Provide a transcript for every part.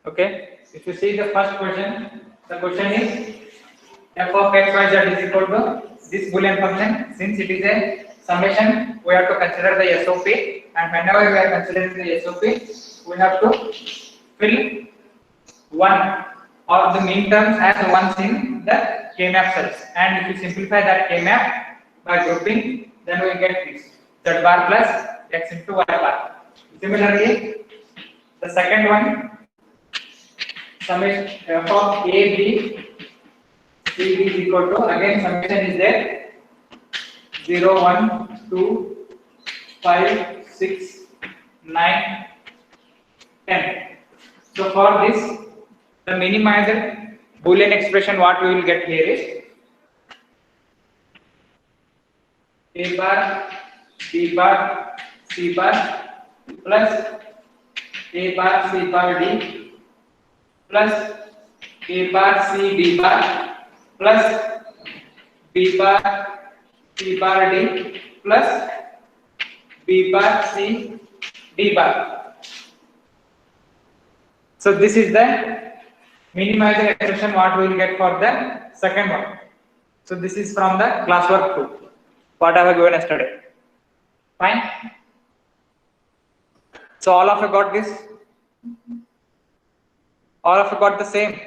Okay, if you see the first question, the question is f of x y z is equal to this Boolean function. Since it is a summation, we have to consider the SOP, and whenever we are considering the SOP, we have to fill one or the mean terms as ones in the K-map cells. And if you simplify that K-map by grouping, then we get this z bar plus x into y bar. Similarly, the second one, summation f of a b c d is equal to, again summation is there, 0 1 2 5 6 9 10. So for this, the minimized Boolean expression what we will get here is a bar b bar c bar plus a bar c bar d plus a bar c d bar plus b bar c bar d plus b bar c d bar. So this is the minimized expression what we will get for the second one. So this is from the classwork 2, what I have given yesterday. Fine. So all of you got this? All of you got the same?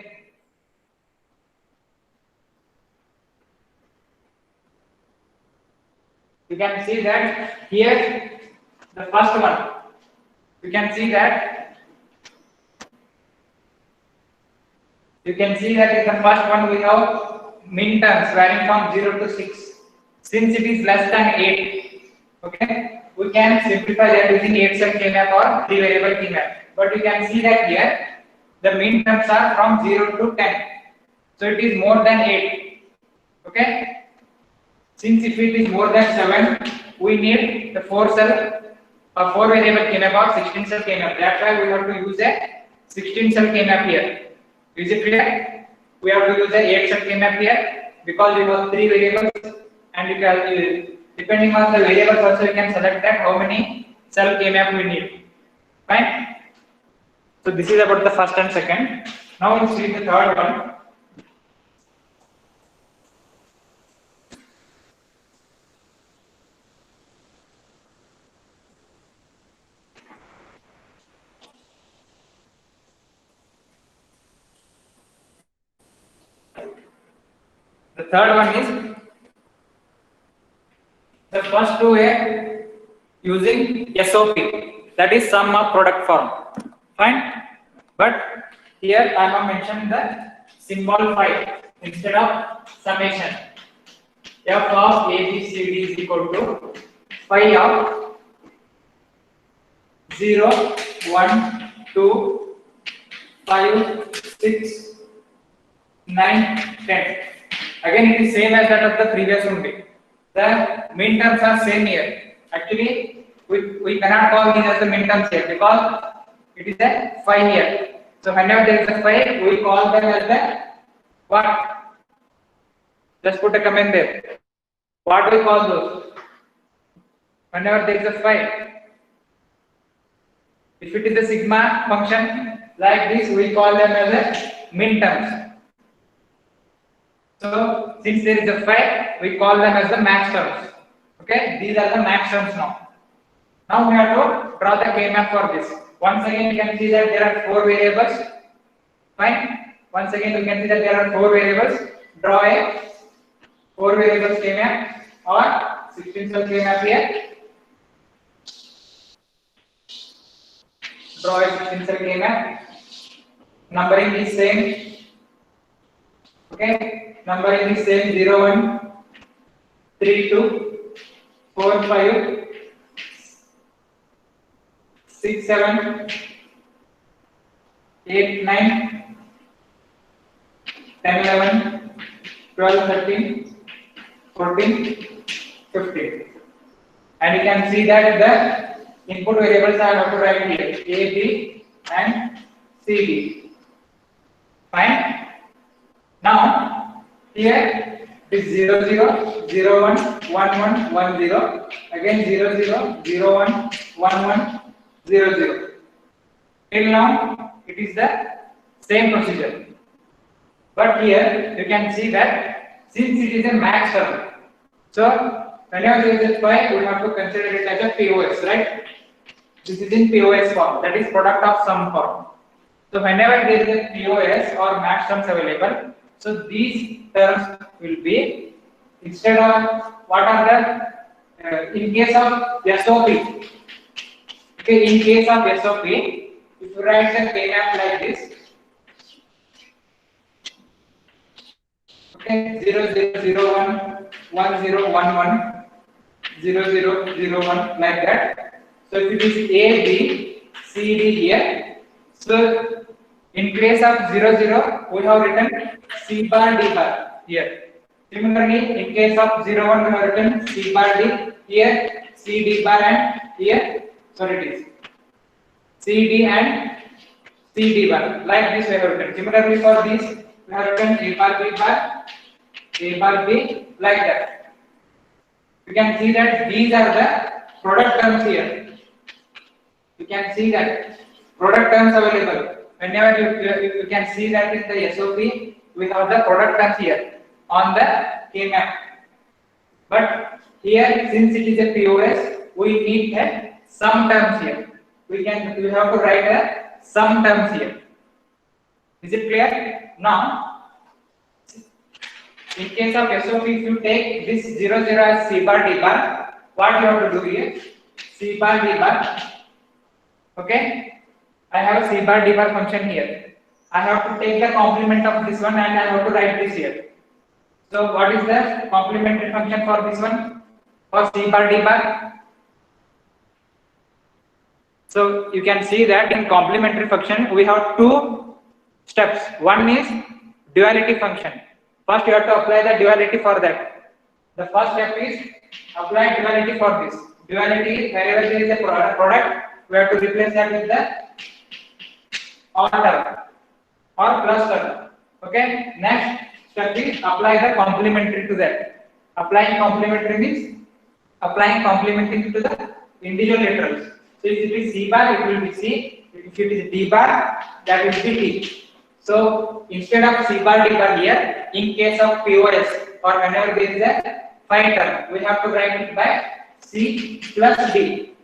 You can see that here, the first one, you can see that in the first one we have min terms varying from 0 to 6. Since it is less than 8, okay, we can simplify that using 8-cell K-map or 3 variable K-map. But you can see that here the min terms are from 0 to 10. So it is more than 8. Okay. Since if it is more than 7, we need the 4-cell or 4 variable K-map or 16-cell K-map. That's why we have to use a 16-cell K-map here. Is it clear? We have to use a 8-cell K-map here because we have 3 variables, and you can, depending on the variables also, you can select that how many cell K-map we need. Fine. So this is about the first and second. Now we'll see the third one. The third one is the first two are using SOP, that is sum of product form. Fine. But here I have mentioned the symbol phi instead of summation. F of A, B, C, D is equal to phi of 0, 1, 2, 5, 6, 9, 10. Again, it is same as that of the previous only. The min terms are same here. Actually, we cannot call these as the min terms here because it is a phi here. So whenever there is a phi, we call them as the what? Just put a comment there. What do we call those? Whenever there is a phi. If it is a sigma function like this, we call them as a min terms. So since there is a phi, we call them as the max terms. Okay, these are the max terms now. Now we have to draw the K-map for this. Once again, you can see that there are 4 variables. Fine. Once again, you can see that there are 4 variables. Draw a 4 variables K-map or 16-cell K-map here. Draw a 16-cell K-map. Numbering is same. Okay. Numbering is same, 0, 1, 3, 2, 4, 5, 6, 7, 8, 9, 10, 11, 12, 13, 14, 15. And you can see that the input variables are have to write here, A, B and C, D. Fine. Now, here is 0, 0, 0, 1, 1, 1, 1, 0. Again 0, 0, 0, 1, 1, 1, 0, 0. Till now, it is the Same procedure. But here you can see that since it is a max term, so whenever there is a phi, we have to consider it as a POS, right? This is in POS form, that is product of sum form. So whenever there is a POS or max terms available, so these terms will be, instead of what are the in case of SOP. Okay, in case of SOP, if you write the K-map like this, okay, 0001 0001 like that. So if it is A, B, C, D here, so in case of 00, we have written C bar D bar here. Similarly, in case of 01, we have written C bar D here, C D bar and here, sorry it is C D and C D bar. Like this we have written. Similarly for this, we have written A bar B, like that. You can see that these are the product terms here. You can see that product terms available. Whenever you can see that in the SOP, we have the product terms here on the K-map. But here, since it is a POS, we need a sum terms here. We have to write a sum terms here. Is it clear? Now, in case of SOP, if you take this 00 as C bar D bar, what you have to do here? C bar D bar. Okay, I have a C bar D bar function here. I have to take the complement of this one and I have to write this here. So what is the complementary function for this one? For C bar D bar? So you can see that in complementary function we have two steps. One is duality function. First you have to apply the duality for that. The first step is apply duality for this. Duality is wherever there is a product, we have to replace that with the or term or plus term. Okay. Next step is apply the complementary to that. Applying complementary means applying complementary to the individual literals. So if it is C bar, it will be C. If it is D bar, that will be D. So instead of C bar D bar here, in case of POS or whenever there is a phi term, we have to write it by C plus D.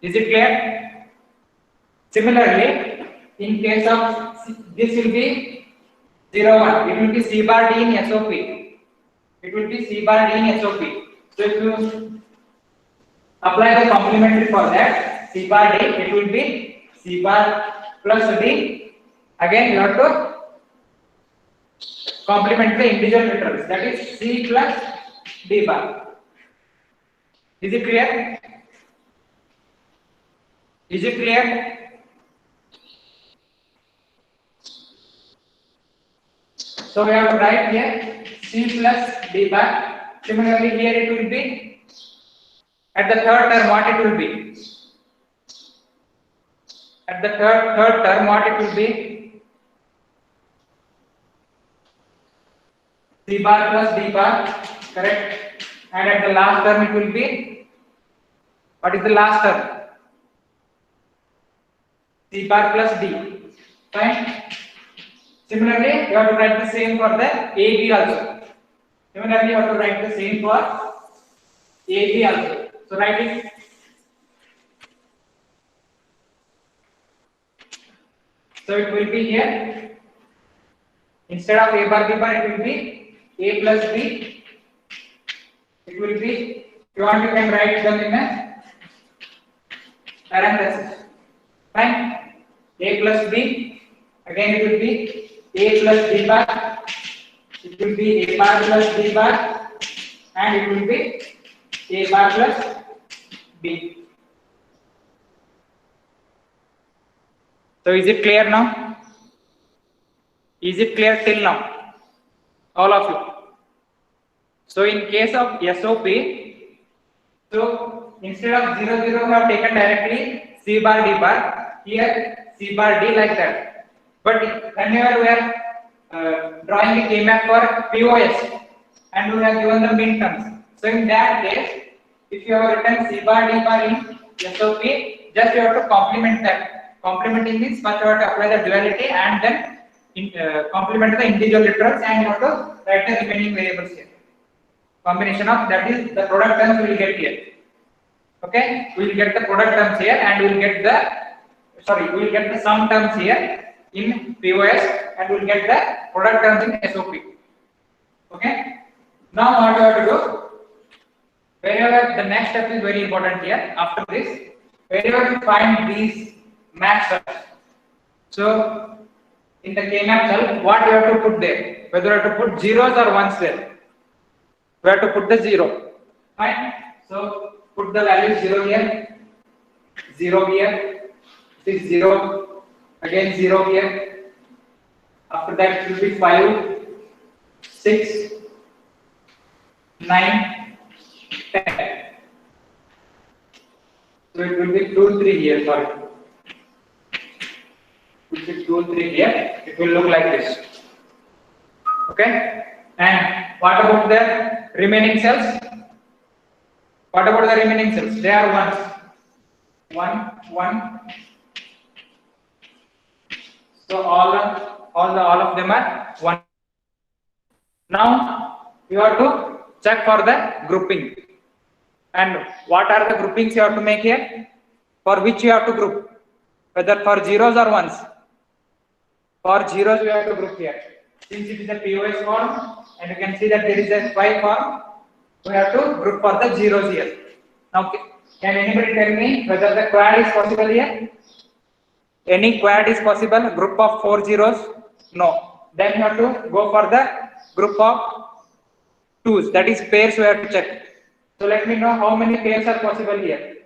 Is it clear? Similarly, in case of this will be 01, it will be C bar D in SOP. It will be C bar D in SOP. So if you apply the complementary for that, C bar D, it will be C bar plus D. Again, you have to complement the individual literals, that is C plus D bar. Is it clear? Is it clear? So we have to write here C plus D bar. Similarly, here it will be at the third term what it will be. At the third term what it will be? C bar plus D bar, correct? And at the last term it will be, what is the last term? C bar plus D. Fine. Similarly, you have to write the same for the AB also. Similarly, you have to write the same for AB also. So write it. So it will be here. Instead of A bar B bar, it will be A plus B. It will be, if you want, you can write them in a parenthesis. Fine. A plus B. Again, it will be A plus D bar. It will be A bar plus D bar, and it will be A bar plus B. So is it clear now? Is it clear till now? All of you. So in case of SOP, so instead of 00, we have taken directly C bar D bar. Here C bar D like that. But whenever we are drawing the K-map for POS and we have given the min terms, so in that case, if you have written C bar D bar in SOP, just you have to complement that. complementing means first you have to apply the duality and then complement the individual literals, and you have to write the remaining variables here. Combination of that is the product terms we will get here. Okay, we will get the product terms here, and we will get the sum terms here in POS, and we will get the product terms in SOP. Okay, now what you have to do? Wherever the next step is very important here. After this, wherever you find these map cells, so in the K-map cell, what you have to put there? Whether you have to put zeros or ones there. We have to put the 0. Fine. So put the value 0 here, 0 here, this is 0, again 0 here. After that it will be 5, 6, 9, 10. So it will be 2, 3 here. Sorry. It will be 2, 3 here. It will look like this. Okay. And what about the remaining cells? What about the remaining cells? They are ones. 1, 1. So all of them are 1. Now you have to check for the grouping. And what are the groupings you have to make here? For which you have to group? Whether for zeros or ones. For zeros you have to group here. Since it is a POS form, and you can see that there is a SPY form, we have to group for the zeros here. Now, can anybody tell me whether the quad is possible here? Any quad is possible? Group of 4 zeros? No. Then you have to go for the group of 2s. That is pairs we have to check. So let me know how many pairs are possible here.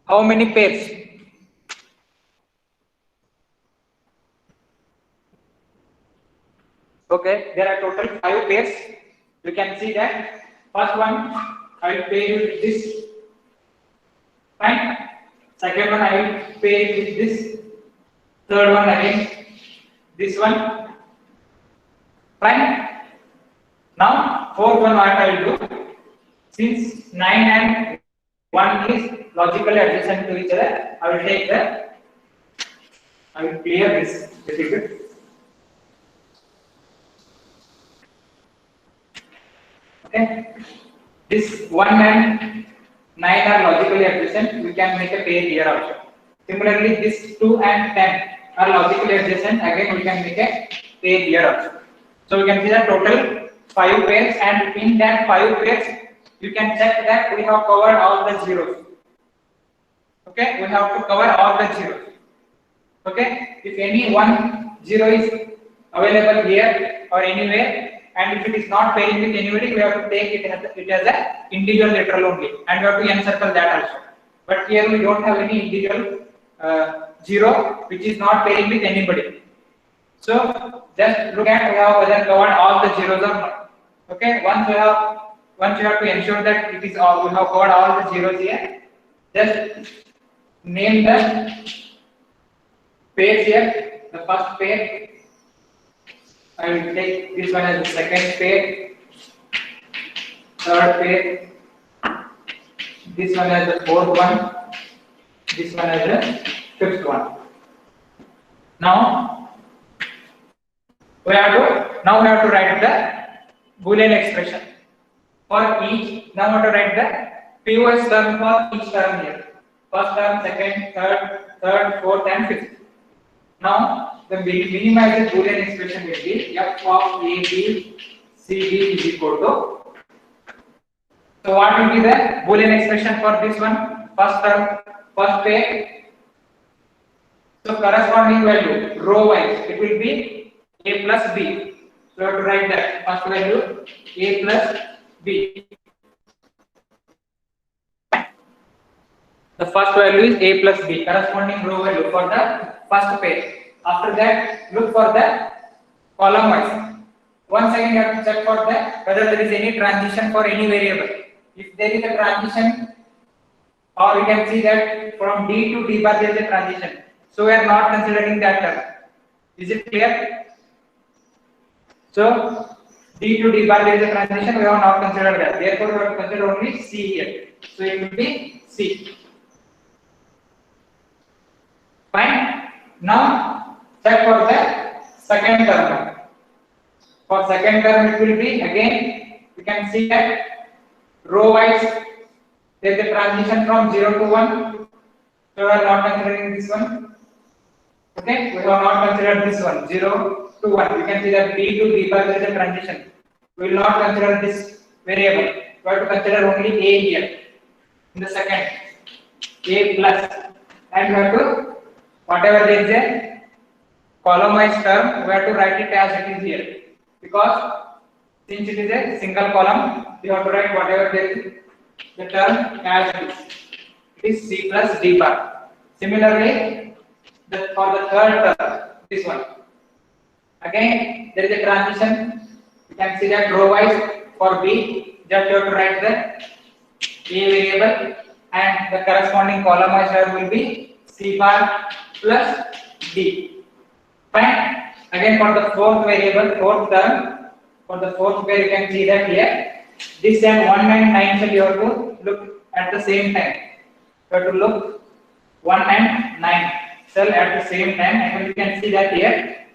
How many pairs? Okay, there are total 5 pairs. You can see that first one I will pair it with this. Fine. Second one I will pair it with this. Third one again this one. Fine. Now fourth one what I will do. Since 9 and 1 is logically adjacent to each other, I will clear this little bit. Okay, this 1 and 9 are logically adjacent. We can make a pair here also. Similarly, this 2 and 10 are logically adjacent. Again, we can make a pair here also. So we can see that total 5 pairs, and in that 5 pairs, you can check that we have covered all the zeros. Okay, we have to cover all the zeros. Okay, if any 1 0 is available here or anywhere, and if it is not pairing with anybody, we have to take it as a individual literal only, and we have to encircle that also. But here we don't have any individual 0 which is not pairing with anybody. So just look at we have whether covered all the zeros or not. Okay, once you have to ensure that it is all, we have covered all the zeros here. Just name the pairs here. The first pair, I will take this one as the second pair, third pair, this one as the fourth one, this one as the fifth one. Now we have to write the Boolean expression for each. Now we have to write the POS term for each term here. First term, second, third, fourth, and fifth. Now the minimized Boolean expression will be f of a, b, c, d is equal to. So what will be the Boolean expression for this one? First term, first pair. So corresponding value row wise it will be a plus b. So you have to write that first value a plus b. The first value is a plus b, corresponding row value for the first pair. After that, look for the column wise. Once again, you have to check for whether there is any transition for any variable. If there is a transition, or you can see that from D to D bar there is a transition. So we are not considering that term. Is it clear? So D to D bar there is a transition. We have not considered that. Therefore, we have to consider only C here. So it will be C. Now check for the second term. For second term it will be again, you can see that row wise there is a transition from 0 to 1. So we are not considering this one. Okay, we have not considered this one 0 to 1. You can see that B to B bar there is a transition. We will not consider this variable. We have to consider only A here in the second, A plus, and we have to, whatever there is a column wise term, we have to write it as it is here, because since it is a single column, we have to write whatever there is the term as it is. It is C plus D bar. Similarly, for the third term, this one. Again, there is a transition. You can see that row wise for B, just you have to write the A variable, and the corresponding column wise will be C bar plus D. Fine. Again, for the fourth variable, fourth term, for the fourth pair, you can see that here, this and 1 and 9 shall you have to look at the same time. You have to look 1 and 9 shall at the same time, and you can see that here,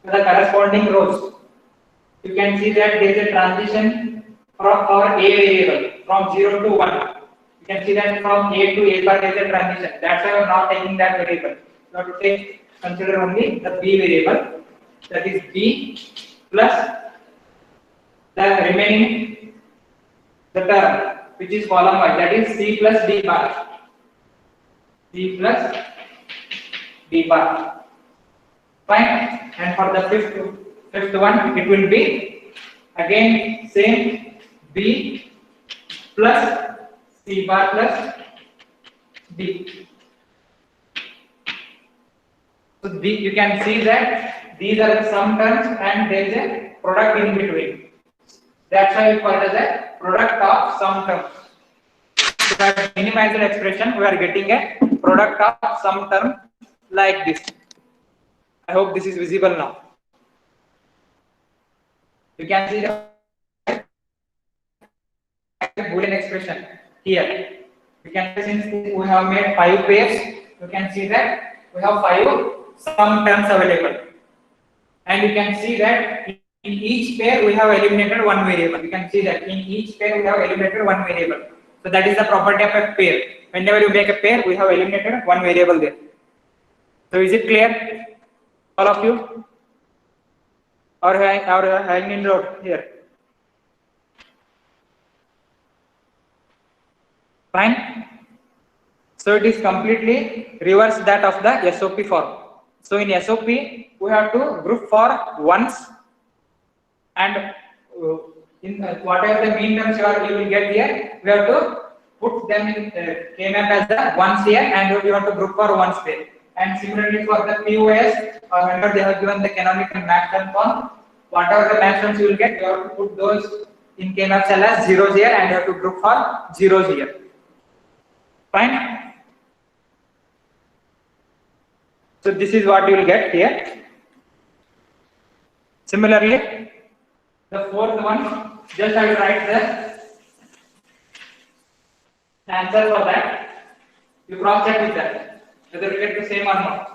the corresponding rows, you can see that there is a transition from our A variable from 0 to 1. You can see that from A to A bar there is a transition. That's why we are not taking that variable. You have to consider only the B variable, that is B plus the remaining the term which is column wise, that is C plus D bar. C plus D bar. Fine. And for the fifth one, it will be again same B plus C bar plus D. So you can see that these are the sum terms and there is a product in between. That's why we call it as a product of sum terms. So that minimized expression, we are getting a product of sum term like this. I hope this is visible now. You can see the Boolean expression here. You can see, since we have made 5 pairs, you can see that we have 5 sum terms available, and you can see that in each pair we have eliminated one variable. You can see that in each pair we have eliminated one variable. So that is the property of a pair. Whenever you make a pair, we have eliminated one variable there. So is it clear, all of you? Or hanging in road here? Fine. So it is completely reverse that of the SOP form. So in SOP, we have to group for ones, and in whatever the mean terms you will get here, we have to put them in K-map as the ones here, and we have to group for ones there. And similarly for the POS, or whenever they have given the canonical maxterm form, whatever the maxterms you will get, you have to put those in K-map cell as zeros here, and you have to group for zeros here. Fine. So this is what you will get here. Similarly, the fourth one, just I will write the answer for that. You cross check with that whether you get the same or not.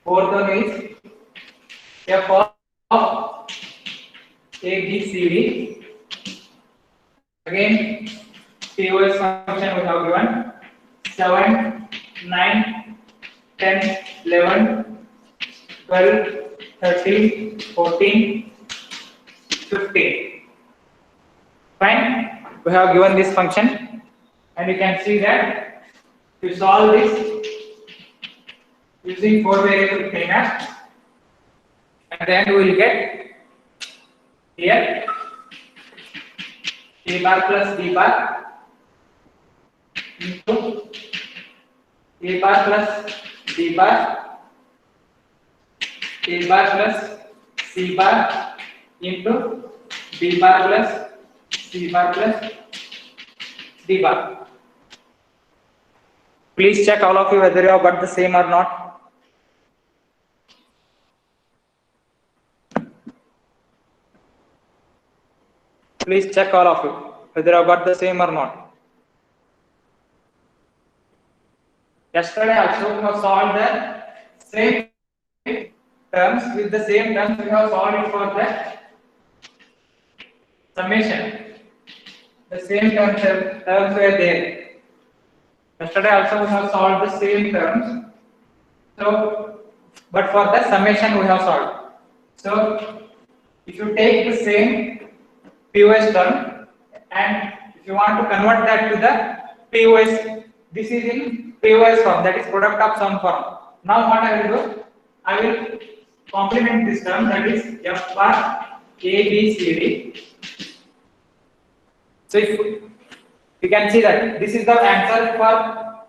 Fourth one is f of ABCD. Again, POS function we have given 7, 9, 10, 11, 12, 13, 14, 15. Fine. We have given this function, and you can see that to solve this using 4 variable K-map, and then we will get here A bar plus B bar into A bar plus B bar, A bar plus C bar into B bar plus C bar plus D bar. Please check all of you whether you have got the same or not. Please check all of you whether you have got the same or not. Yesterday also we have solved the same terms with the same terms we have solved it for the summation. The same terms were there. Yesterday also we have solved the same terms. So, but for the summation we have solved. So, if you take the same POS term and if you want to convert that to the POS, this is in POS form, that is product of sum form. Now what I will do? I will complement this term, that is F bar A B C D. So if you can see that this is the answer for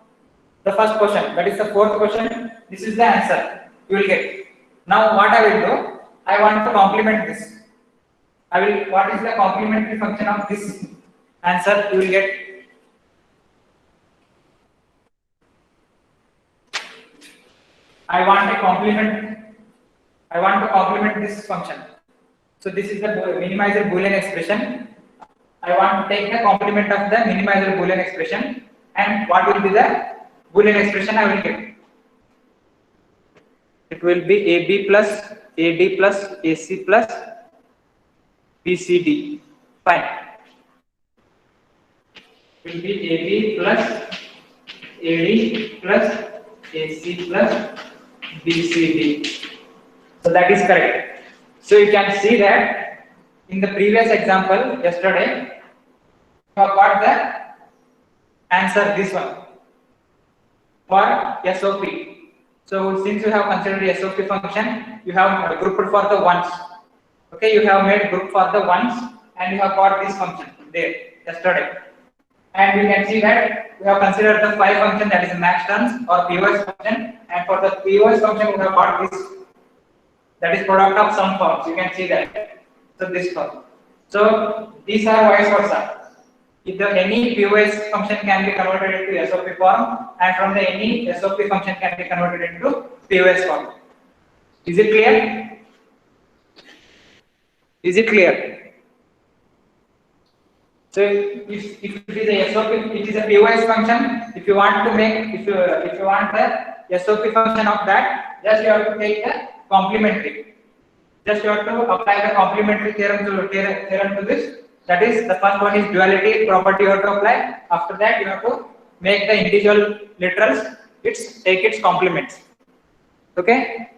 the first question, that is the fourth question. This is the answer you will get. Now what I will do? I want to complement this. I will. What is the complementary function of this answer? You will get. I want to complement this function. So this is the minimizer Boolean expression. I want to take the complement of the minimizer Boolean expression, and what will be the Boolean expression I will get? It will be AB plus AD plus AC plus BCD. Fine. It will be AB plus AD plus AC plus BCD. So that is correct. So you can see that in the previous example yesterday, you have got the answer, this one for SOP. So since you have considered SOP function, you have grouped for the ones. Okay, you have made group for the ones and you have got this function there yesterday. And you can see that we have considered the 5 function, that is max terms or POS function, and for the POS function we have got this, that is product of sum forms. You can see that. So this form. So these are vice versa. If any POS function can be converted into SOP form, and from the any SOP function can be converted into POS form. Is it clear? Is it clear? So if it is a SOP, it is a POS function. If you want to make, if you want the SOP function of that, just you have to take the complementary. Just you have to apply the complementary theorem to this. That is, the first one is duality property you have to apply. After that, you have to make the individual literals take its complements. Okay.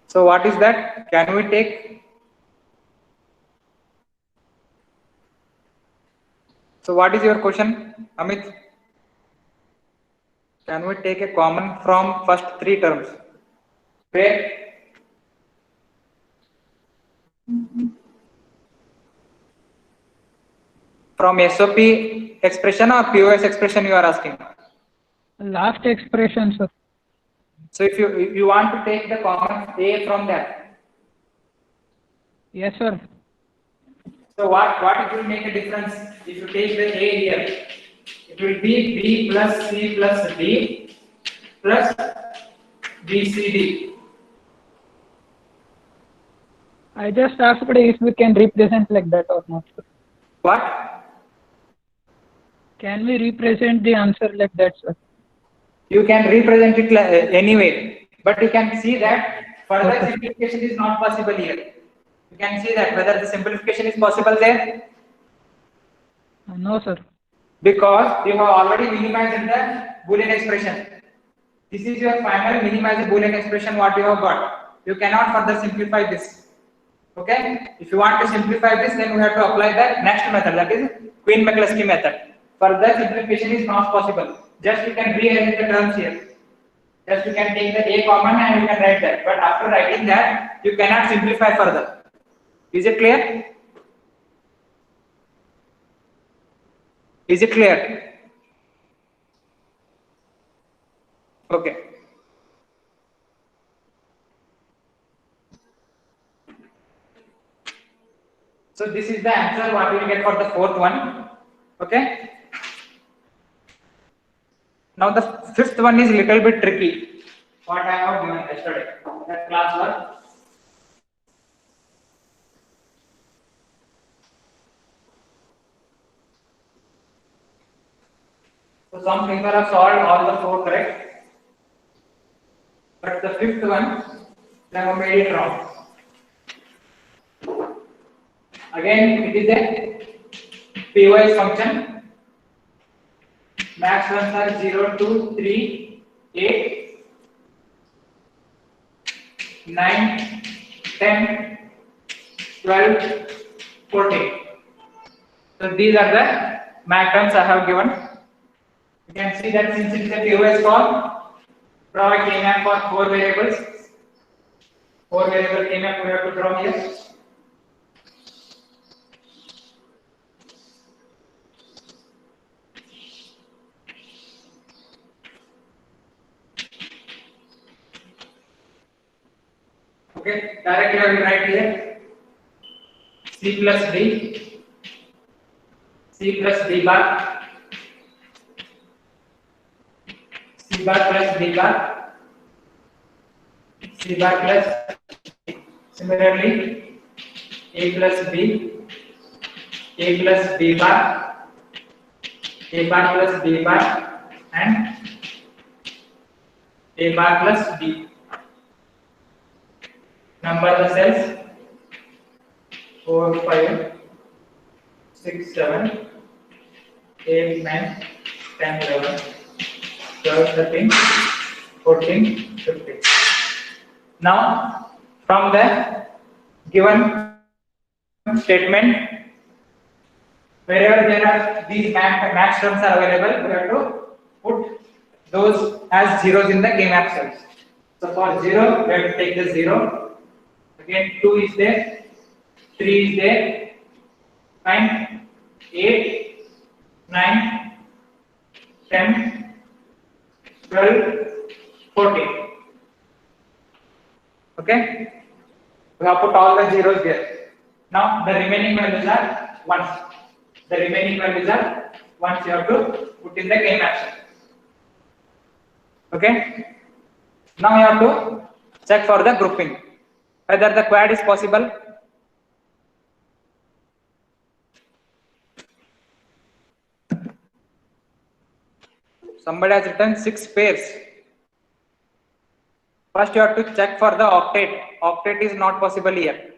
So what is that? Can we take? So what is your question, Amit? Can we take a common from first 3 terms? Where? From SOP expression or POS expression you are asking? Last expression, sir. So if you want to take the common A from that? Yes, sir. So what it will make a difference if you take the A here? It will be B plus C plus D plus BCD. I just asked if we can represent like that or not, sir. What? Can we represent the answer like that, sir? You can represent it anyway, but you can see that further simplification is not possible here. You can see that whether the simplification is possible there. No, sir. Because you have already minimized the Boolean expression. This is your final minimized Boolean expression what you have got. You cannot further simplify this. Okay? If you want to simplify this, then we have to apply the next method, that is Quine-McCluskey method. Further simplification is not possible. Just you can rearrange the terms here. Just you can take the A common and you can write that. But after writing that, you cannot simplify further. Is it clear? Is it clear? Okay. So this is the answer what we will get for the fourth one. Okay. Now the fifth one is little bit tricky. What I have given yesterday, that class work. So some people have solved all the four correct, but the fifth one they have made it wrong. Again, it is a piecewise function. Max ones are 0, 2, 3, 8, 9, 10, 12, 14. So these are the max terms I have given. You can see that since it is a piecewise form, draw a K-map for 4 variables. 4 variable K-map we have to draw here. Okay, directly I will write here C plus D, C plus D bar, C bar plus D bar, C bar plus, similarly A plus B, A plus B bar, A bar plus B bar, and A bar plus B. Number the cells 4, 5, 6, 7, 8, 9, 10, 11, 12, 13, 14, 15. Now, from the given statement, wherever there are these max terms are available, we have to put those as zeros in the K-map cells. So for 0, we have to take the 0. Again, 2 is there, 3 is there, 9, 8, 9, 10, 12, 14. Okay? We have put all the zeros there. Now the remaining values are 1s. The remaining values are 1s you have to put in the K-map cell. Okay? Now you have to check for the grouping, whether the quad is possible. Somebody has written 6 pairs. First you have to check for the octet. Octet is not possible here.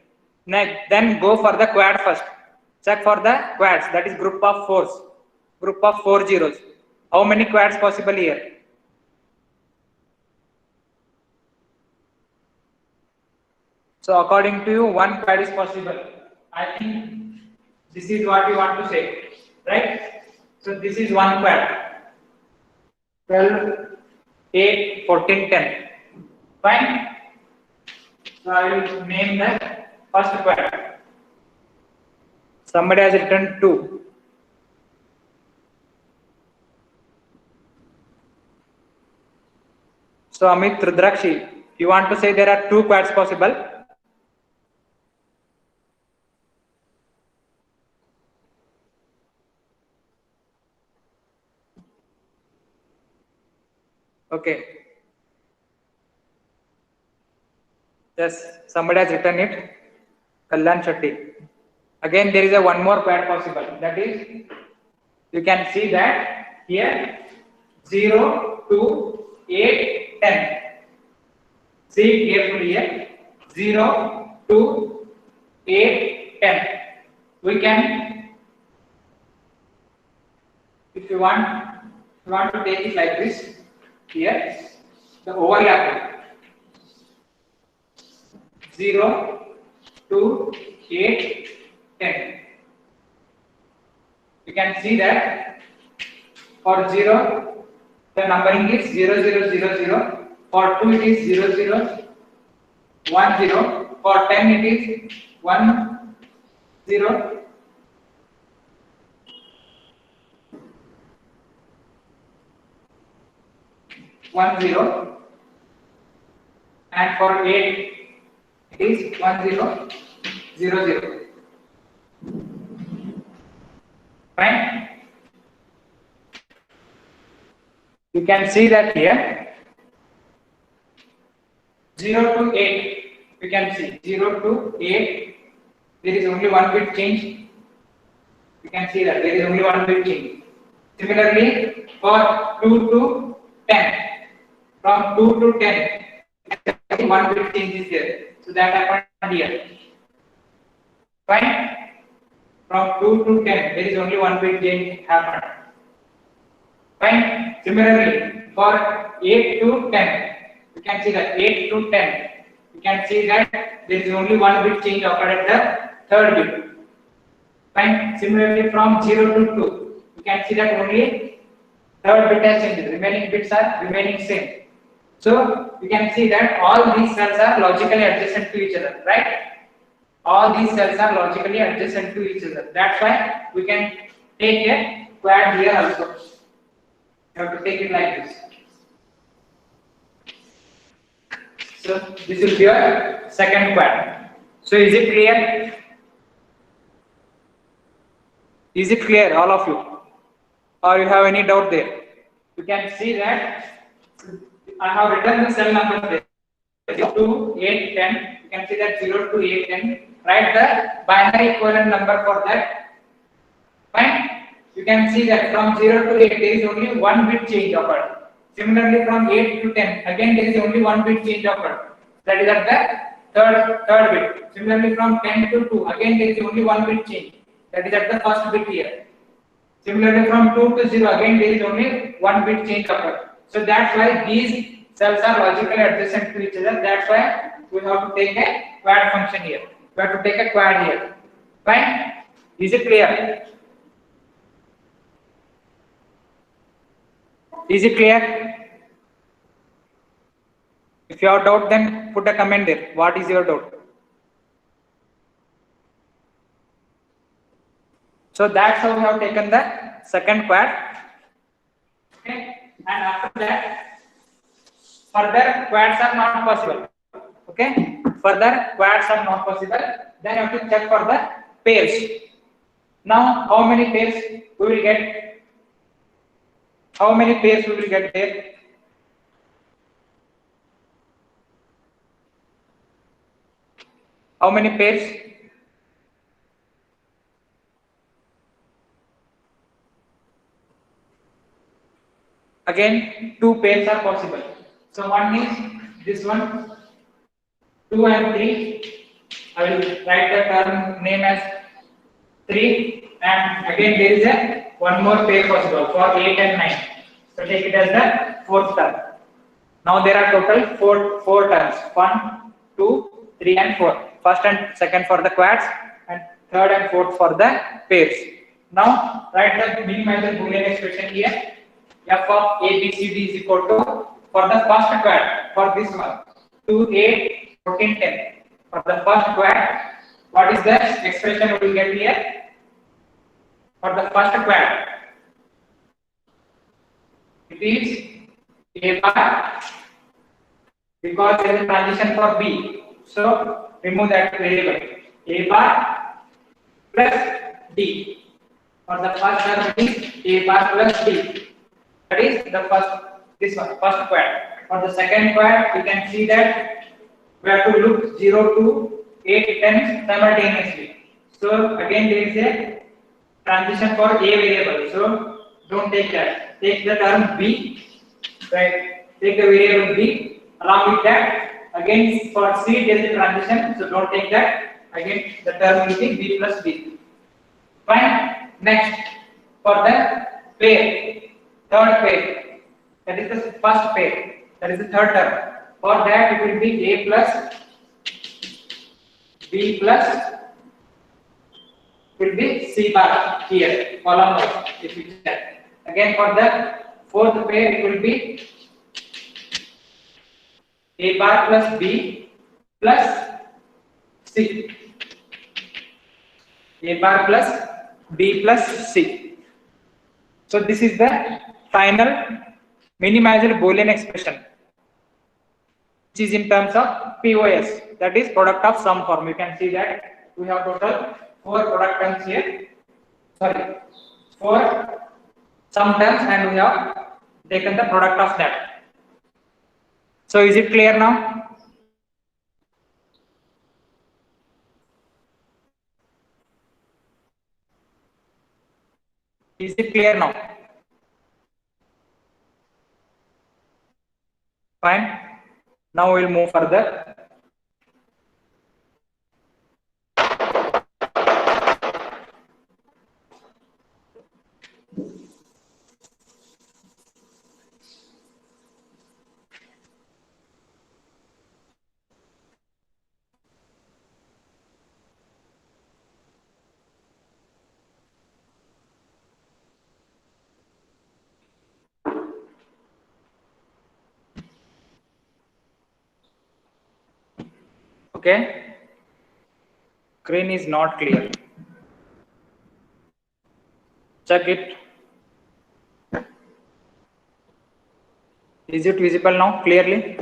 Next, then go for the quad first. Check for the quads, that is group of 4s. Group of 4 zeros. How many quads possible here? So according to you, one quad is possible. I think this is what you want to say, right? So this is one quad. 12, 8, 14, 10. Fine. So I will name the first quad. Somebody has written 2. So Amit Rudrakshi, you want to say there are 2 quads possible? Okay. Yes, somebody has written it. Kalyan Shetty. Again, there is a one more quad possible. That is, you can see that here 0, 2, 8, 10. See carefully here 0, 2, 8, 10. We can, if you want to take it like this. Here, the overlapping 0, 2, 8, 10. You can see that for 0, the numbering is 0, 0, 0, 0. For 2, it is 0, 0, 1, 0. For 10, it is 1, 0. One zero, and for 8 it is 1, 0, 0, 0. Fine. You can see that here 0 to 8. You can see 0 to 8. There is only one bit change. You can see that there is only one bit change. Similarly, for 2 to 10, from 2 to 10, one bit change is there. So that happened here. Fine. From 2 to 10, there is only one bit change happened. Fine. Similarly, for 8 to 10, you can see that 8 to 10, you can see that there is only one bit change occurred at the third bit. Fine. Similarly, from 0 to 2, you can see that only third bit has changed. Remaining bits are remaining same. So you can see that all these cells are logically adjacent to each other, right? All these cells are logically adjacent to each other. That's why we can take a quad here also. You have to take it like this. So this will be your second quad. So is it clear? Is it clear, all of you? Or you have any doubt there? You can see that I have written the cell number there. 2, 8, 10. You can see that 0 to 8, 10. Write the binary equivalent number for that. Fine. You can see that from 0 to 8 there is only one bit change occurred. Similarly, from 8 to 10, again there is only one bit change occurred. That is at the third bit. Similarly, from 10 to 2, again there is only one bit change. That is at the first bit here. Similarly, from 2 to 0, again there is only one bit change occurred. So that's why these cells are logically adjacent to each other. That's why we have to take a quad function here. We have to take a quad here. Fine? Is it clear? Is it clear? If you have doubt, then put a comment there. What is your doubt? So that's how we have taken the second quad. Okay, and after that, further quads are not possible. Okay, further quads are not possible. Then you have to check for the pairs. Now, how many pairs we will get? How many pairs we will get there? How many pairs? Again, two pairs are possible. So one is this one, 2 and 3. I will write the term name as 3, and again there is a one more pair possible for 8 and 9. So take it as the fourth term. Now there are total four terms: 1, 2, 3, and 4. First and second for the quads, and third and fourth for the pairs. Now write the minimizer Boolean expression here. F of A, B, C, D is equal to, for the first quad, for this one, 2, 8, 14, 10. For the first quad, what is the expression we will get here? For the first quad, it is A bar, because there is a transition for B. So remove that variable. A bar plus D. For the first term, it is A bar plus D. That is the first quad. For the second quad, you can see that we have to look 0 to 8, 10 simultaneously. So again there is a transition for A variable. So don't take that. Take the term B. Right. Take the variable B. Along with that, again for C there is a transition. So don't take that. Again the term will be B plus D. Fine. Next, for the pair. Third pair, that is the first pair, that is the third term. For that it will be A plus B plus will be C bar here, column wise, if you check. Again for the fourth pair it will be A bar plus B plus C. A bar plus B plus C. So this is the final minimizer Boolean expression, which is in terms of POS, that is product of sum form. You can see that we have total 4 product terms here. Sorry, 4 sum terms, and we have taken the product of that. So is it clear now? Is it clear now? Fine. Now we will move further. Okay. Screen is not clear. Check it. Is it visible now clearly?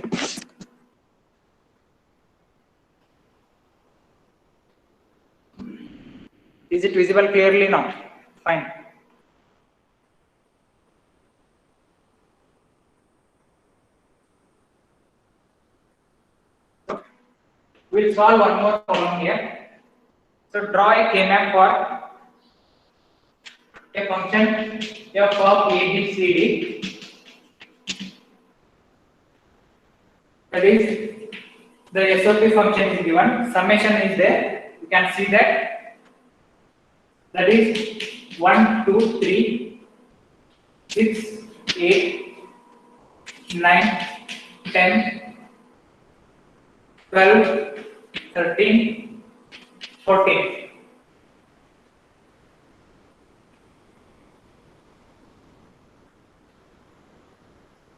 Is it visible clearly now? Fine. We'll solve one more problem here. So draw a K-map for a function f of a, b, c, d. That is, the SOP function is given, summation is there. You can see that. That is 1, 2, 3, 6, 8, 9, 10, 12, 13, 14.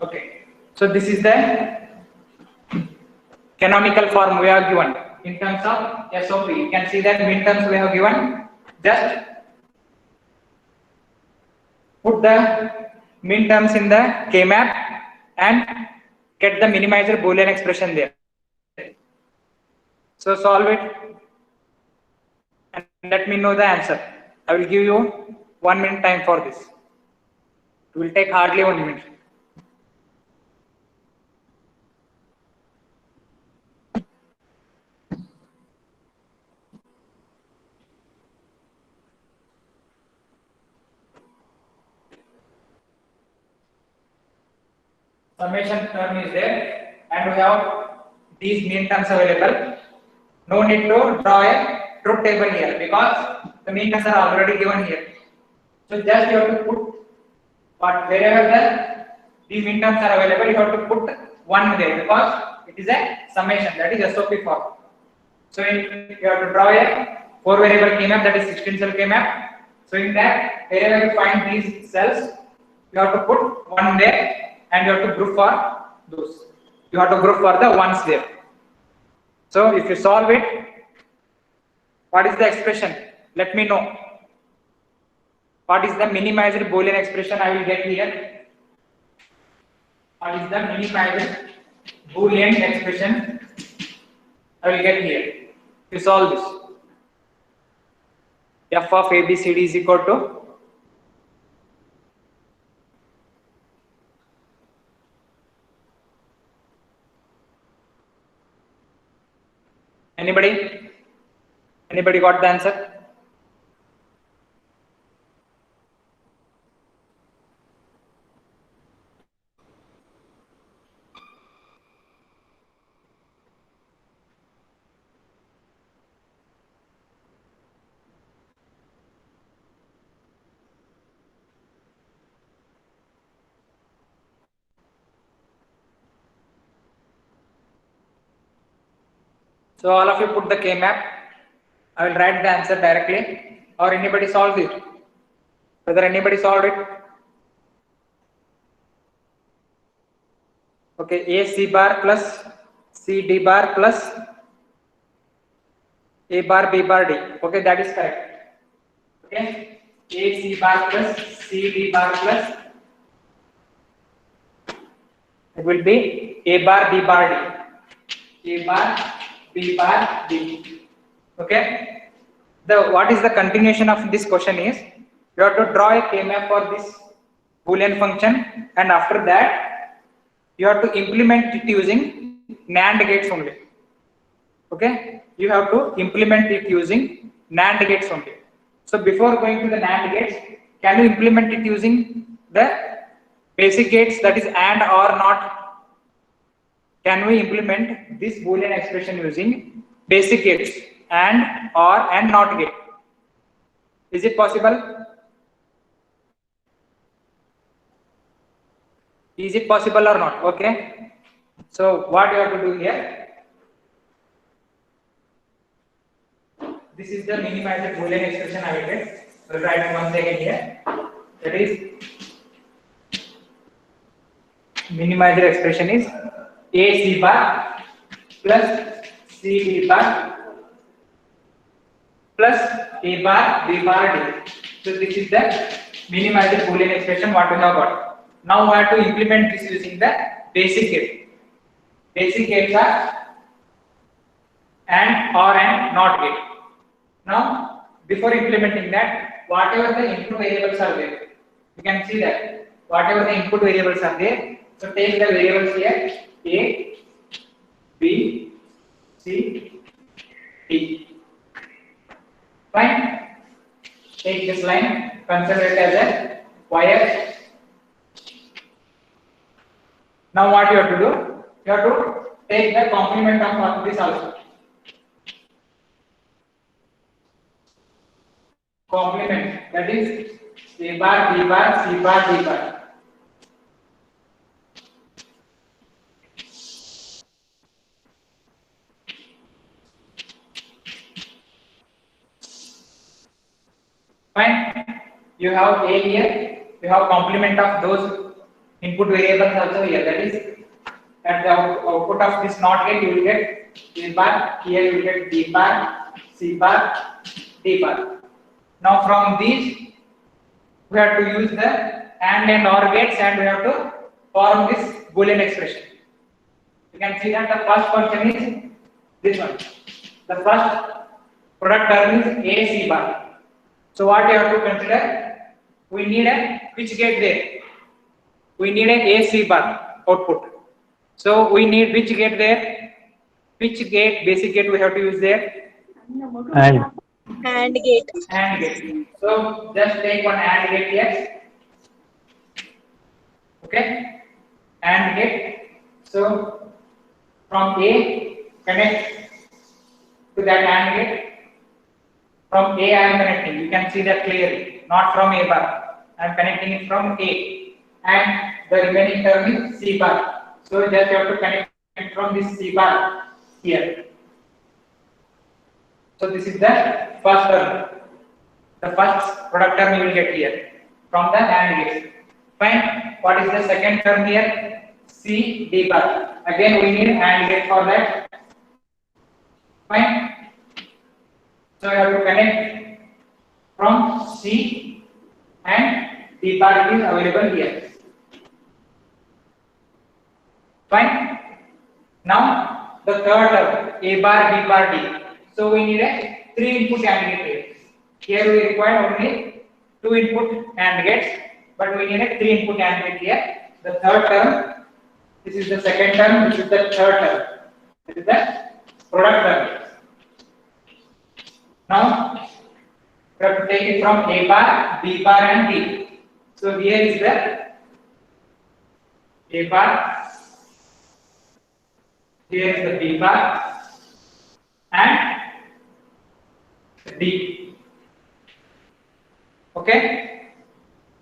Okay, so this is the canonical form we have given in terms of SOP. You can see that min terms we have given. Just put the min terms in the K-map and get the minimizer Boolean expression there. So solve it and let me know the answer. I will give you 1 minute time for this. It will take hardly 1 minute. Summation term is there and we have these mean terms available. No need to draw a truth table here because the mean terms are already given here. So just you have to put what wherever the mean terms are available, you have to put 1 there because it is a summation, that is SOP form. So you have to draw a 4 variable K-map, that is 16 cell K-map. So in that, wherever you find these cells, you have to put 1 there and you have to group for those. You have to group for the ones there. So if you solve it, what is the expression? Let me know. What is the minimized Boolean expression I will get here? What is the minimized Boolean expression I will get here? You solve this. F of A, B, C, D is equal to anybody? Anybody got the answer? So all of you put the K-map. I will write the answer directly, or anybody solve it. Whether anybody solved it? Okay, A C bar plus C D bar plus A bar B bar D. Okay, that is correct. Okay, A C bar plus C D bar plus it will be A bar B bar D. A bar B bar D. Okay. What is the continuation of this question is you have to draw a K-map for this Boolean function, and after that you have to implement it using NAND gates only. Okay, you have to implement it using NAND gates only. So before going to the NAND gates, can you implement it using the basic gates, that is AND or not? Can we implement this Boolean expression using basic gates AND or and not gate? Is it possible? Is it possible or not? Okay. So what you have to do here? This is the minimized Boolean expression I will get. So write once again here. That is minimized expression is A C bar plus C D bar plus A bar B bar D. So this is the minimized Boolean expression what we have got. Now we have to implement this using the basic gate. Basic gates are AND or and not gate. Now before implementing that, whatever the input variables are there, you can see that whatever the input variables are there. So take the variables here A, B, C, D. Fine. Take this line, consider it as a wire. Now what you have to do? You have to take the complement of this also. Complement, that is A bar, B bar, C bar, D bar. Fine. You have A here. You have complement of those input variables also here. That is, at the output of this NOT gate, you will get A bar. Here you will get B bar, C bar, D bar. Now from these, we have to use the AND and OR gates, and we have to form this Boolean expression. You can see that the first function is this one. The first product term is A C bar. So what you have to consider? We need a which gate there? We need a AC bar output. So we need which gate there? Which gate, basic gate we have to use there? AND gate. AND gate. So just take one AND gate here. Okay? AND gate. So from A, connect to that AND gate. From A I am connecting. You can see that clearly. Not from A bar. I am connecting it from A. And the remaining term is C bar. So just you have to connect it from this C bar here. So this is the first term. The first product term you will get here from the AND gate. Fine. What is the second term here? C D bar. Again we need AND gate for that. Fine. So you have to connect from C and D bar, it is available here. Fine. Now the third term A bar, B bar, D. So we need a 3 input AND gate here. Here we require only 2 input AND gates, but we need a 3 input AND gate here. The third term, this is the second term, this is the third term. This is the product term. Now we have to take it from A bar, B bar and D. So here is the A bar, here is the B bar and D. Okay.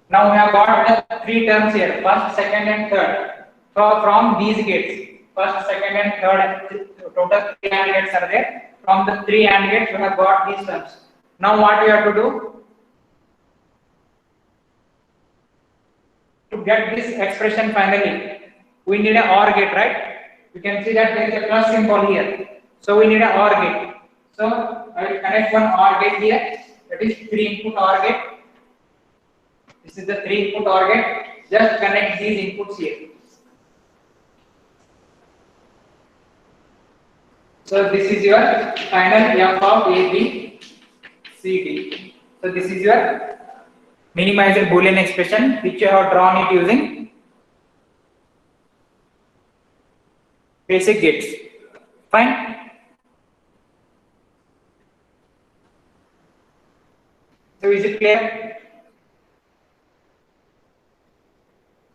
Now we have got the 3 terms here, first, second and third. So from these gates, first, second and third, total 3 AND gates are there. From the 3 AND gates, we have got these terms. Now what we have to do? To get this expression finally, we need an OR gate, right? You can see that there is a plus symbol here. So we need an OR gate. So I will connect one OR gate here. That is 3 input OR gate. This is the 3 input OR gate. Just connect these inputs here. So this is your final F of A, B, C, D. So this is your minimized Boolean expression which you have drawn it using basic gates. Fine. So is it clear?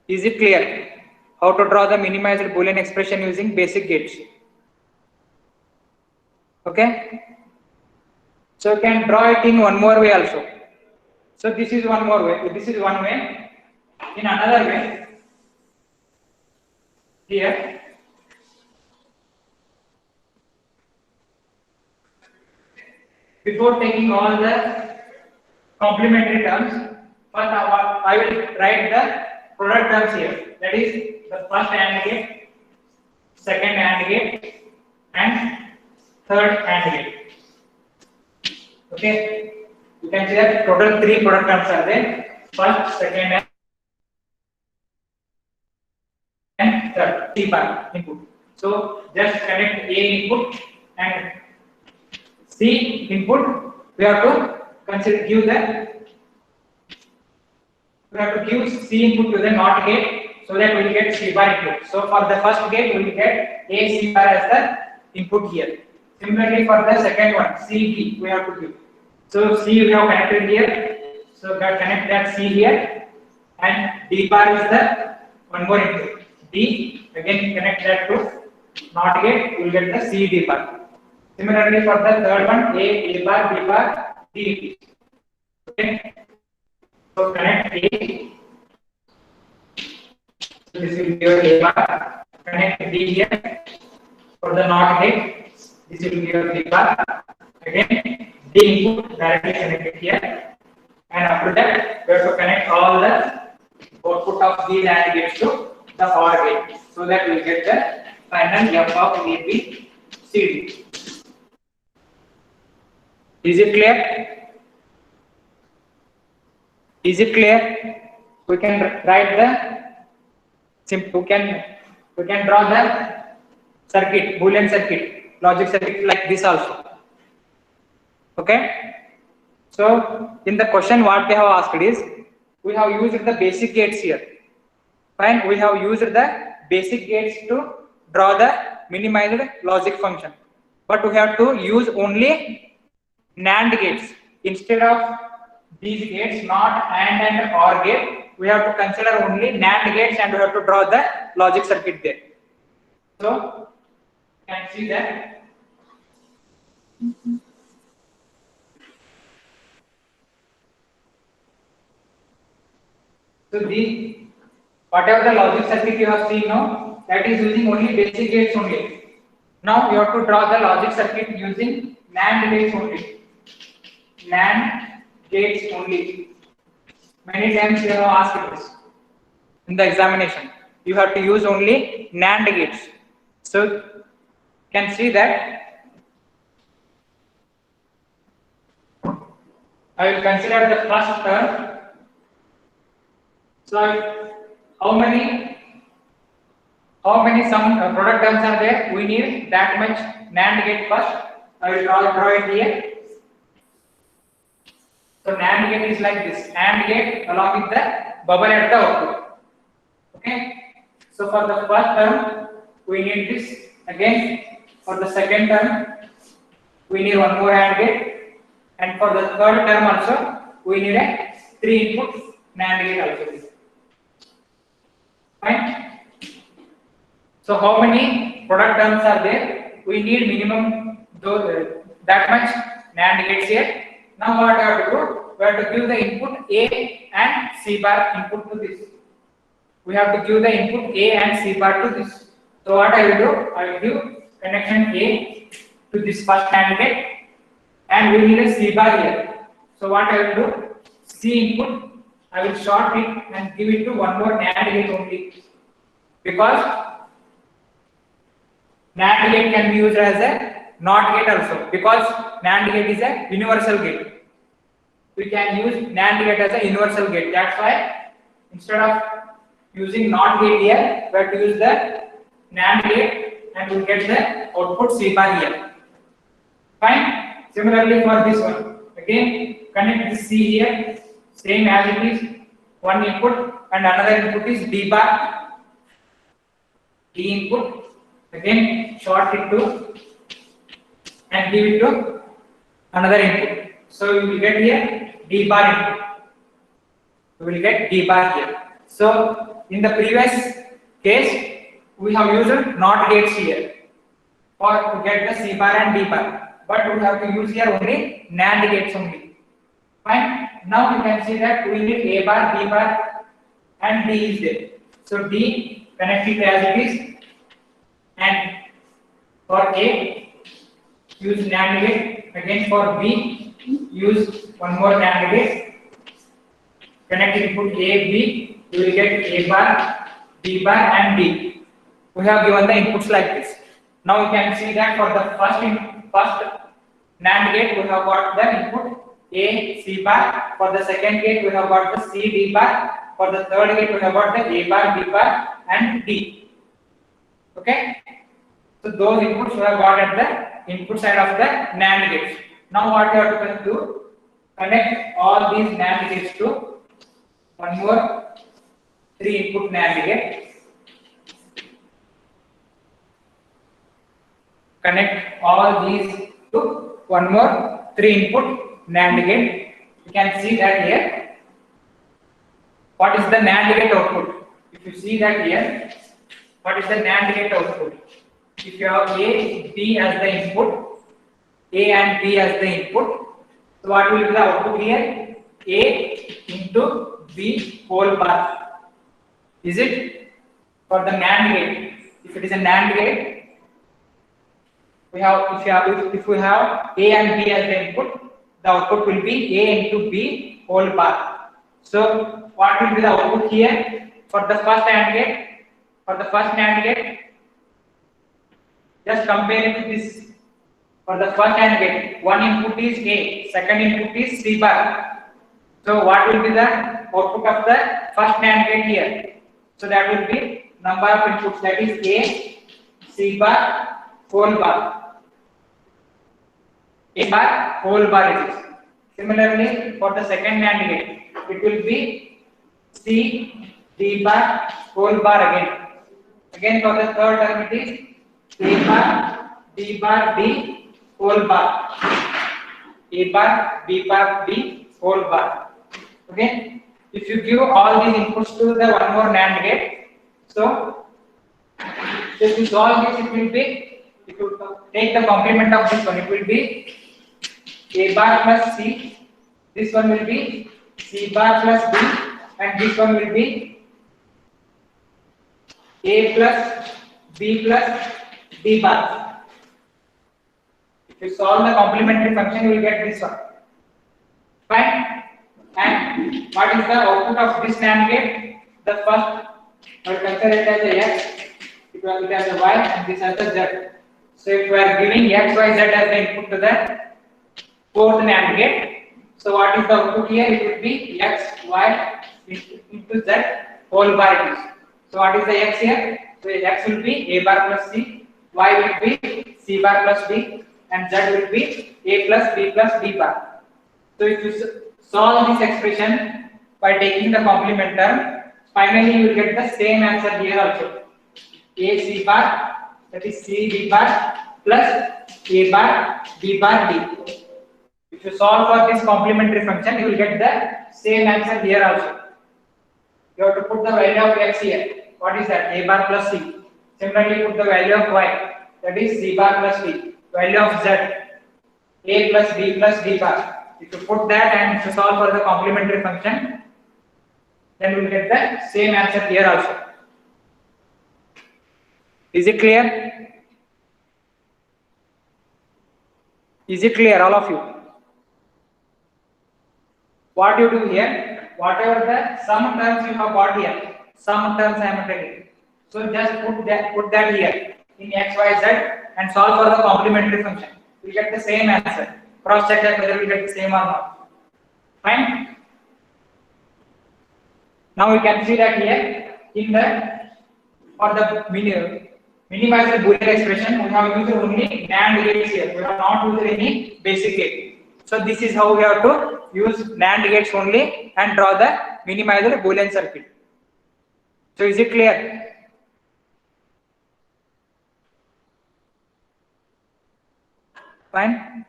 Is it clear how to draw the minimized Boolean expression using basic gates? Okay. So you can draw it in one more way also. So this is one more way. This is one way. In another way, here before taking all the complementary terms, first I will write the product terms here. That is the first AND gate, second AND gate, and third AND gate. Okay, you can see that total 3 product terms are there. First, second, and third. C bar input. So just connect A input and C input. We have to consider give C input to the NOT gate, so that we will get C bar input. So for the first gate, we will get A C bar as the input here. Similarly for the second one, C B we have to give. So C we have connected here. So connect that C here, and D bar is the one more input. D again connect that to NOT gate, we will get the C D bar. Similarly for the third one, A bar, B bar, D. Okay. So connect A. So this will be your A bar. Connect B here. For the NOT gate, this will be your B bar. Again, D input directly connected here. And after that, we have to connect all the output of these AND gates to the OR gate. So that we will get the final F of A, B, C, D. Is it clear? Is it clear? We can write the we can draw the circuit, Boolean circuit, logic circuit like this also. Okay. So in the question what they have asked is, we have used the basic gates here. Fine. We have used the basic gates to draw the minimized logic function, but we have to use only NAND gates instead of these gates, not AND and OR gate. We have to consider only NAND gates, and we have to draw the logic circuit there. So you can see that. So the whatever the logic circuit you have seen now, that is using only basic gates only. Now you have to draw the logic circuit using NAND gates only. NAND gates only. Many times you have asked this in the examination. You have to use only NAND gates. So you can see that I will consider the first term. So how many some product terms are there? We need that much NAND gate first. I will draw it here. So NAND gate is like this, AND gate along with the bubble at the output. Okay. So for the first term, we need this. Again, for the second term, we need one more AND gate, and for the third term also, we need a 3 input NAND gate also. Fine. So how many product terms are there? We need minimum that much NAND gates here. Now what we have to do? We have to give the input A and C bar input to this. We have to give the input A and C bar to this. So what I will do? I will give connection A to this first AND gate, and we need a C bar here. So what I will do? C input, I will short it and give it to one more NAND gate only, because NAND gate can be used as a NOT gate also, because NAND gate is a universal gate. We can use NAND gate as a universal gate. That's why instead of using NOT gate here, we have to use the NAND gate, and we get the output C bar here. Fine. Similarly for this one, again connect this C here, same as it is, one input and another input is D bar, D input, again short it to and give it to another input. So you will get here D bar input. You will get D bar here. So in the previous case, we have used NOT gates here for to get the C bar and D bar, but we have to use here only NAND gates only. Fine. Now you can see that we need A bar, B bar, and D is there. So D connect it as it is, and for A use NAND gate. Again for B use one more NAND gate. Connect input A, B. You will get A bar, B bar, and D. We have given the inputs like this. Now you can see that for the first NAND gate, we have got the input A, C bar. For the second gate, we have got the C, D bar. For the third gate, we have got the A bar, B bar, and D. Okay? So those inputs we have got at the input side of the NAND gates. Now what you have to do? Connect all these NAND gates to one more 3 input NAND gate. Connect all these to one more 3 input NAND gate. You can see that here. What is the NAND gate output? If you see that here, what is the NAND gate output? If you have A, B as the input, A and B as the input, so what will be the output here? A into B whole bar. Is it? For the NAND gate, if it is a NAND gate, we have if we have A and B as the input, the output will be A into B whole bar. So what will be the output here for the first AND gate? For the first NAND gate, just compare it with this. For the first AND gate, one input is A, second input is C bar. So what will be the output of the first NAND gate here? So that will be number of inputs, that is A, C bar, whole bar. A bar, whole bar it is. Similarly, for the second NAND gate, it will be C, D bar, whole bar again. Again for the third term it is A bar, D bar, D, whole bar. A bar, B bar, B, whole bar. Okay. If you give all these inputs to the one more NAND gate, so if you solve this, it will be, if you take the complement of this one, it will be A bar plus C, this one will be C bar plus D, and this one will be A plus B plus D bar. If you solve the complementary function, you will get this one. Fine. And what is the output of this NAND gate? The first, I will consider it as a X, it has a Y, and this as a Z. So if we are giving X, Y, Z as the input to the fourth NAND gate, so what is the output here? It will be X, Y into Z whole bar it is. So what is the X here? So X will be A bar plus C, Y will be C bar plus D, and Z will be A plus B plus D bar. So if you solve this expression by taking the complement term, finally you will get the same answer here also. A C bar, that is C D bar plus A bar B bar D. If you solve for this complementary function, you will get the same answer here also. You have to put the value of X here. What is that? A bar plus C. Similarly, put the value of Y, that is C bar plus D. Value of Z, A plus B plus D bar. If you put that and if you solve for the complementary function, then we will get the same answer here also. Is it clear? Is it clear, all of you? What you do here, whatever the sum terms you have got here, sum terms I am telling. So just put that here in X, Y, Z and solve for the complementary function. We will get the same answer. Cross check that whether we get the same or not. Fine. Now we can see that here in the for the minimize the Boolean expression, we have used only NAND gates here. We have not used any basic gate. So this is how we have to use NAND gates only and draw the minimizer Boolean circuit. So is it clear? Fine.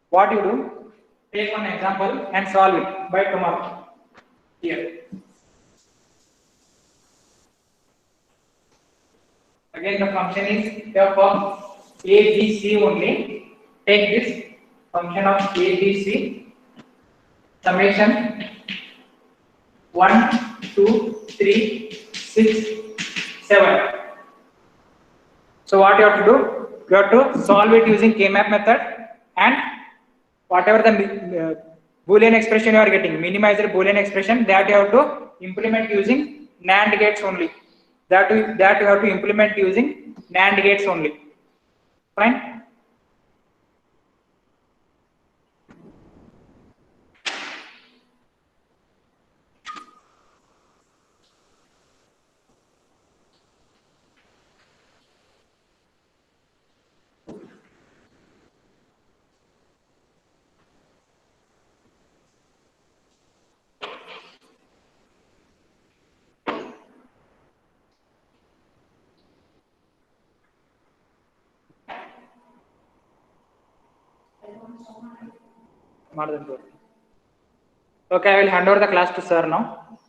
What you do? Take one example and solve it by tomorrow. Here. Again, the function is f of a, b, c only. Take this function of a, b, c, summation 1, 2, 3, 6, 7. So what you have to do? You have to solve it using K-map method, and whatever the Boolean expression you are getting, minimizer Boolean expression, that you have to implement using NAND gates only. That you have to implement using NAND gates only. Fine. Okay, I will hand over the class to sir now.